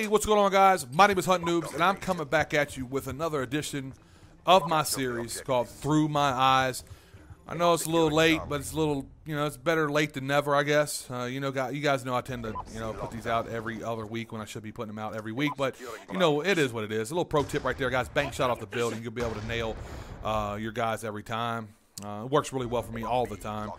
Hey, what's going on, guys? My name is Hunt Noobs, and I'm coming back at you with another edition of my series called Through My Eyes. I know it's a little late, but it's a little, it's better late than never, I guess. You guys know I tend to, put these out every other week when I should be putting them out every week. But, it is what it is. A little pro tip right there, guys. Bank shot off the building. You'll be able to nail your guys every time. It works really well for me all the time.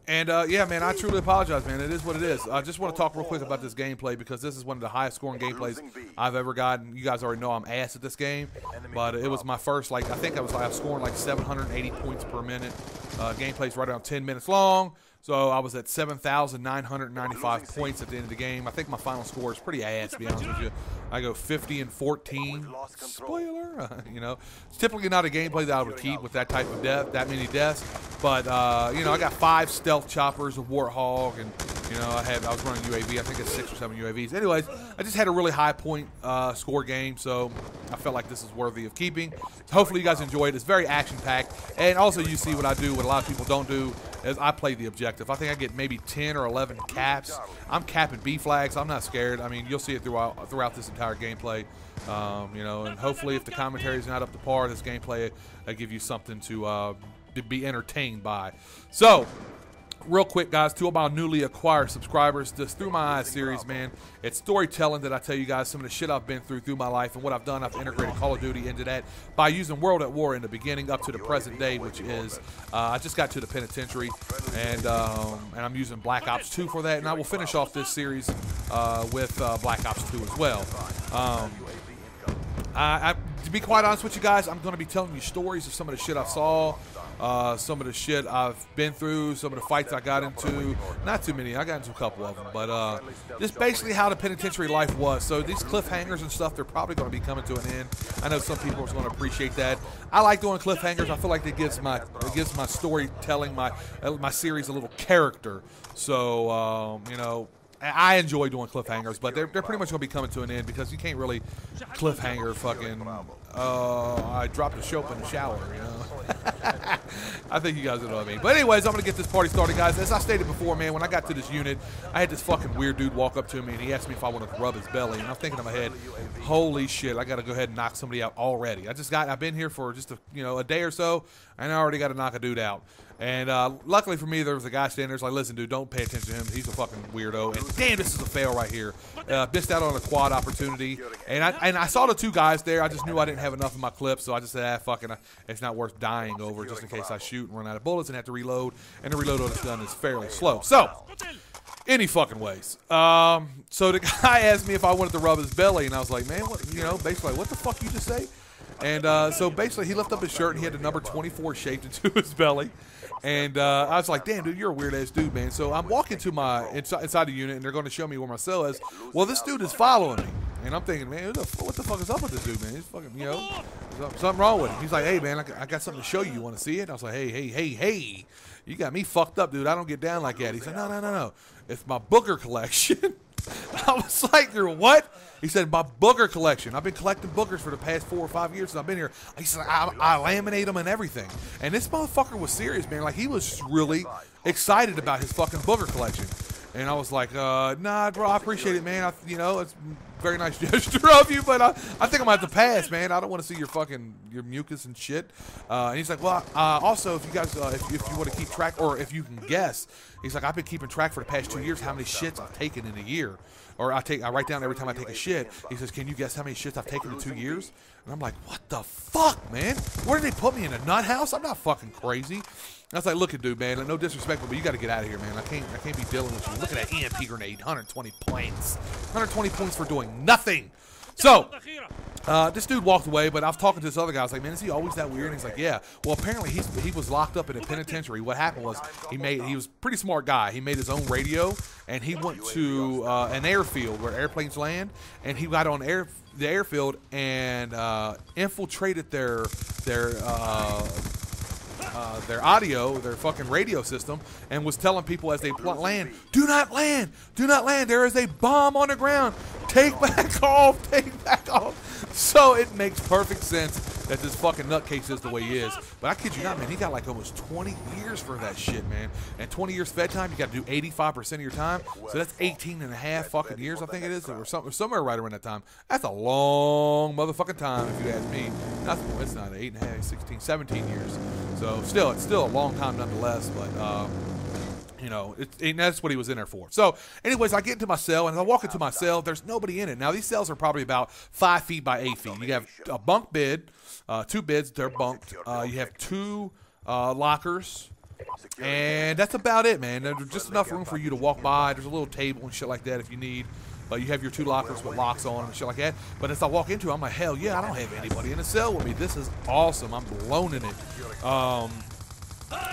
Yeah, man, I truly apologize, man. It is what it is. I just want to talk real quick about this gameplay because this is one of the highest scoring gameplays I've ever gotten. You guys already know I'm ass at this game, but it was my first, I think I was scoring 780 points per minute. Gameplay's right around 10 minutes long, so I was at 7,995 points at the end of the game. I think my final score is pretty ass, to be honest with you. I go 50-14. Spoiler, it's typically not a gameplay that I would keep with that type of that many deaths. But I got 5 stealth choppers, a warthog, and I was running UAV. I think it's 6 or 7 UAVs. Anyways, I just had a really high point score game, so I felt like this is worthy of keeping. Hopefully, you guys enjoy it. It's very action packed, and also you see what I do, what a lot of people don't do. Is I play the objective. I think I get maybe 10 or 11 caps. I'm capping B flags. I'm not scared. I mean, you'll see it throughout this entire gameplay. And hopefully, if the commentary is not up to par, this gameplay will give you something to be entertained by. So, real quick, guys, to all my newly acquired subscribers, this Through My Eyes series, man, it's storytelling that I tell you guys some of the shit I've been through my life and what I've done. I've integrated Call of Duty into that by using World at War in the beginning up to the present day, which is I just got to the penitentiary, and I'm using Black Ops 2 for that, and I will finish off this series with Black Ops 2 as well. To be quite honest with you guys, I'm going to be telling you stories of some of the shit I saw, some of the shit I've been through, some of the fights I got into. Not too many. I got into a couple of them. But just basically how the penitentiary life was. So these cliffhangers and stuff, they're probably going to be coming to an end. I know some people are going to appreciate that. I like doing cliffhangers. I feel like it gives my storytelling, my series a little character. So, I enjoy doing cliffhangers, but they're pretty much going to be coming to an end because you can't really cliffhanger fucking, I dropped a soap in the shower, I think you guys know what I mean. But anyways, I'm going to get this party started, guys. As I stated before, man, when I got to this unit, I had this fucking weird dude walk up to me, and he asked me if I wanted to rub his belly. And I'm thinking in my head, holy shit, I got to go ahead and knock somebody out already. I've been here for just a day or so, and I already got to knock a dude out. And luckily for me, there was a guy standing there. He's like, listen, dude, don't pay attention to him. He's a fucking weirdo. And damn, this is a fail right here. Missed out on a quad opportunity. And I saw the 2 guys there. I just knew I didn't have enough of my clips, so I just said, fucking, it's not worth dying over just in case I shoot and run out of bullets and have to reload. And the reload on this gun is fairly slow. So, any fucking ways. So the guy asked me if I wanted to rub his belly, and I was like, man, what, basically, what the fuck you just say? And so basically, he lifted up his shirt, and he had the number 24 shaped into his belly. And I was like, damn, dude, you're a weird-ass dude, man. So I'm walking to my inside the unit, and they're going to show me where my cell is. Well, this dude is following me. And I'm thinking, man, what the fuck is up with this dude, man? He's fucking, something wrong with him. He's like, hey, man, I got something to show you. You want to see it? I was like, hey. You got me fucked up, dude. I don't get down like that. He said, no. It's my booger collection. I was like, you're what? He said, my booger collection. I've been collecting boogers for the past 4 or 5 years since I've been here. He said, I laminate them and everything. And this motherfucker was serious, man. Like, he was really excited about his fucking booger collection. And I was like, nah, bro, I appreciate it, man. It's a very nice gesture of you, but I think I'm going to have to pass, man. I don't want to see your mucus and shit. And he's like, well, also, if you guys, if you want to keep track, or if you can guess, he's like, I've been keeping track for the past 2 years how many shits I've taken in a year. Or I write down every time I take a shit. He says, can you guess how many shits I've taken in 2 years? And I'm like, what the fuck, man? Where did they put me, in a nut house? I'm not fucking crazy. I was like, look at dude, man, no disrespect, but you got to get out of here, man. I can't be dealing with you. Look at that EMP grenade, 120 points. 120 points for doing nothing. So, this dude walked away, but I was talking to this other guy. I was like, man, is he always that weird? And he's like, yeah. Well, apparently he was locked up in a penitentiary. What happened was he was a pretty smart guy. He made his own radio, and he went to an airfield where airplanes land, and he got on the airfield and infiltrated their audio, their fucking radio system, and was telling people as they land, do not land, there is a bomb on the ground, take back off. So it makes perfect sense that this fucking nutcase is the way he is. But I kid you not, man, he got like almost 20 years for that shit, man. And 20 years fed time, you got to do 85% of your time. So that's 18 and a half fucking years, I think it is, or somewhere right around that time. That's a long motherfucking time, if you ask me. It's not 8 and a half, 16, 17 years. So still, it's still a long time nonetheless, but you know, and that's what he was in there for. So, anyways, I get into my cell, and as I walk into my cell, there's nobody in it. Now, these cells are probably about 5 feet by 8 feet. You have a bunk bed, 2 beds, they're bunked. You have 2 lockers, and that's about it, man. There's just enough room for you to walk by. There's a little table and shit like that if you need. But you have your 2 lockers with locks on and shit like that. But as I walk into it, I'm like, hell yeah, I don't have anybody in the cell with me. This is awesome. I'm blown in it.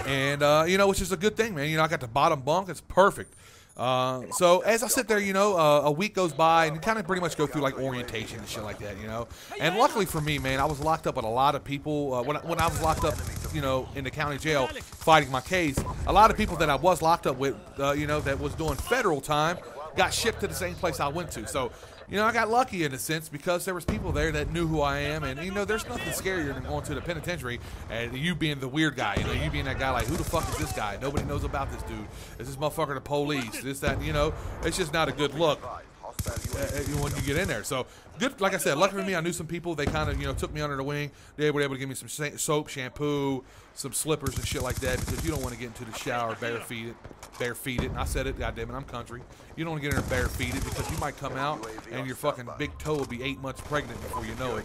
And, you know, which is a good thing, man. You know, I got the bottom bunk. It's perfect. So as I sit there, you know, a week goes by and you kind of pretty much go through like orientation and shit like that, you know. And luckily for me, man, I was locked up with a lot of people. When I was locked up, you know, in the county jail fighting my case, a lot of people that I was locked up with, you know, that was doing federal time got shipped to the same place I went to. So, you know, I got lucky in a sense because there was people there that knew who I am, and you know, there's nothing scarier than going to the penitentiary and you being the weird guy. You know, you being that guy like, who the fuck is this guy? Nobody knows about this dude. Is this motherfucker the police? This, that, you know, it's just not a good look when you get in there. So good, like I said, lucky for me, I knew some people. They kind of, you know, took me under the wing. They were able to give me some soap, shampoo, some slippers and shit like that, because you don't want to get into the shower barefooted. And I said it, goddamn it, I'm country. You don't want to get in there barefooted because you might come out and your fucking big toe will be 8 months pregnant before you know it.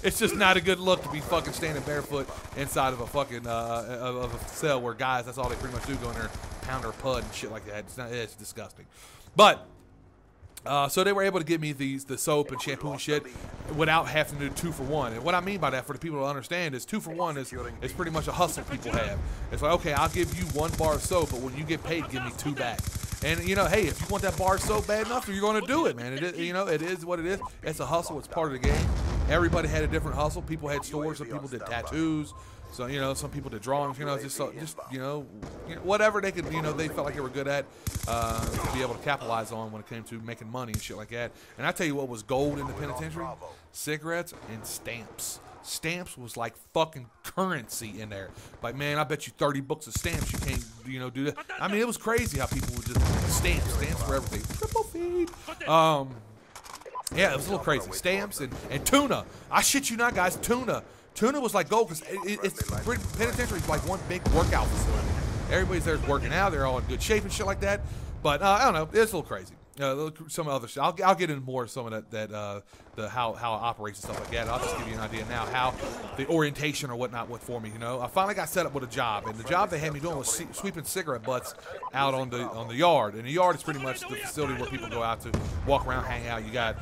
It's just not a good look to be fucking standing barefoot inside of a fucking of a cell where guys, that's all they pretty much do, go in there, pound their pud and shit like that. It's disgusting. But so they were able to give me the soap and shampoo and shit without having to do 2 for 1. And what I mean by that, for the people to understand, is 2 for 1 is pretty much a hustle people have. It's like, okay, I'll give you 1 bar of soap, but when you get paid, give me 2 back. And you know, hey, if you want that bar of soap bad enough, you're going to do it, man. It is, you know, it is what it is. It's a hustle. It's part of the game. Everybody had a different hustle. People had stores. Some people did tattoos. So, you know, some people did drawings, you know, just you know, whatever they could, you know, they felt like they were good at to be able to capitalize on when it came to making money and shit like that. And I tell you what was gold in the penitentiary: cigarettes and stamps. Stamps was like fucking currency in there. Like, man, I bet you 30 books of stamps you can't, you know, do that. I mean, it was crazy how people would just stamps for everything. Triple feed. Yeah, it was a little crazy. Stamps and tuna. I shit you not, guys, tuna. Tuna was like gold because penitentiary is like one big workout facility. Everybody's there working out. They're all in good shape and shit like that. But I don't know. It's a little crazy. Some other shit. I'll get into more of some of that how it operates and stuff like that. I'll just give you an idea now how the orientation or whatnot went for me. You know, I finally got set up with a job, and the job they had me doing was sweeping cigarette butts out on the yard. And the yard is pretty much the facility where people go out to walk around, hang out. You got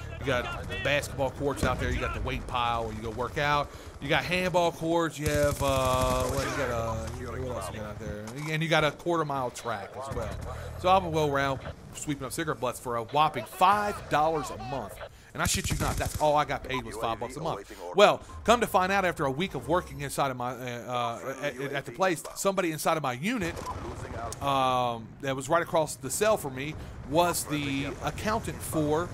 basketball courts out there. You got the weight pile where you go work out. You got handball courts. You have what else you got out there? And you got a quarter-mile track as well. So I'll go around sweeping up cigarette butts for a whopping $5 a month. And I shit you not, that's all I got paid was $5 a month. Well, come to find out, after a week of working inside of my at the place, somebody inside of my unit that was right across the cell from me was the accountant for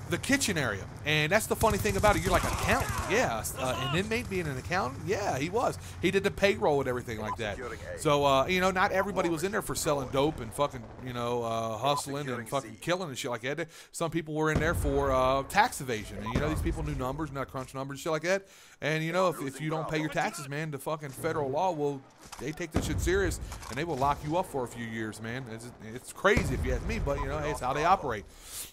the kitchen area. And that's the funny thing about it. You're like, accountant? Yeah. An inmate being an accountant? Yeah, he was. He did the payroll and everything like that. So, you know, not everybody was in there for selling dope and fucking, you know, hustling and fucking killing and shit like that. Some people were in there for tax evasion. And, you know, these people knew numbers, not crunch numbers and shit like that. And, you know, if you don't pay your taxes, man, the fucking federal law will, they take this shit serious and they will lock you up for a few years, man. It's crazy if you ask me, but, you know, hey, it's how they operate.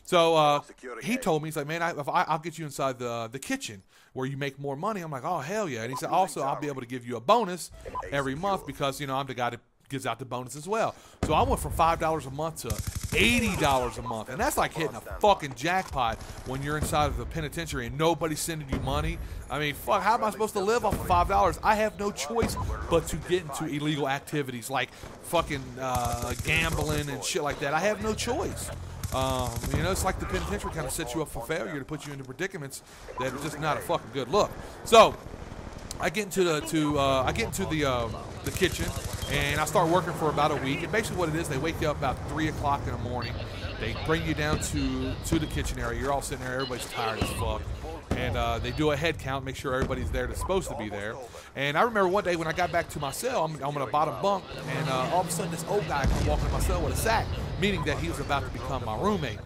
So he told me, he's like, man, I'll get you inside the kitchen where you make more money. I'm like, oh, hell yeah. And he said, also, I'll be able to give you a bonus every month because, you know, I'm the guy that gives out the bonus as well. So I went from $5 a month to $80 a month. And that's like hitting a fucking jackpot when you're inside of the penitentiary and nobody's sending you money. I mean, fuck, how am I supposed to live off of $5? I have no choice but to get into illegal activities like fucking gambling and shit like that. I have no choice. You know, it's like the penitentiary kind of sets you up for failure to put you into predicaments that are just not a fucking good look. So I get into the kitchen and I start working for about a week. And basically what it is, they wake you up about 3 o'clock in the morning. They bring you down to the kitchen area. You're all sitting there. Everybody's tired as fuck. And they do a head count, make sure everybody's there that's supposed to be there. And I remember one day when I got back to my cell, I'm on the bottom bunk, and all of a sudden this old guy come walking in my cell with a sack, meaning that he was about to become my roommate.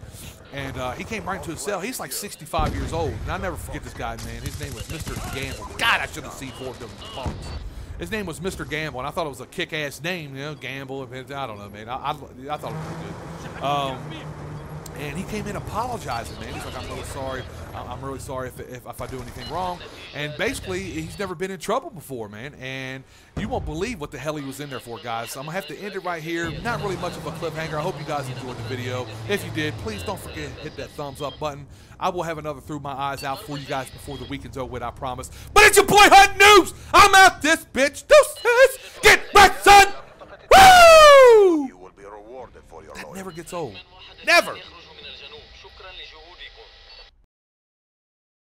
And he came right into his cell. He's like 65 years old. And I'll never forget this guy, man. His name was Mr. Gamble. God, I should have seen 4 of them punks. His name was Mr. Gamble, and I thought it was a kick-ass name, you know, Gamble. I don't know, man. I thought it was pretty good. And he came in apologizing, man. He's like, I'm really sorry. I'm really sorry if I do anything wrong. And basically, he's never been in trouble before, man. And you won't believe what the hell he was in there for, guys. So I'm going to have to end it right here. Not really much of a cliffhanger. I hope you guys enjoyed the video. If you did, please don't forget to hit that thumbs up button. I will have another Through My Eyes out for you guys before the weekend's over with, I promise. But it's your boy Hunt Noobs. I'm out this bitch. Deuces. Get wrecked, son. Woo! You will be rewarded for your That loyalty. never gets old. Never.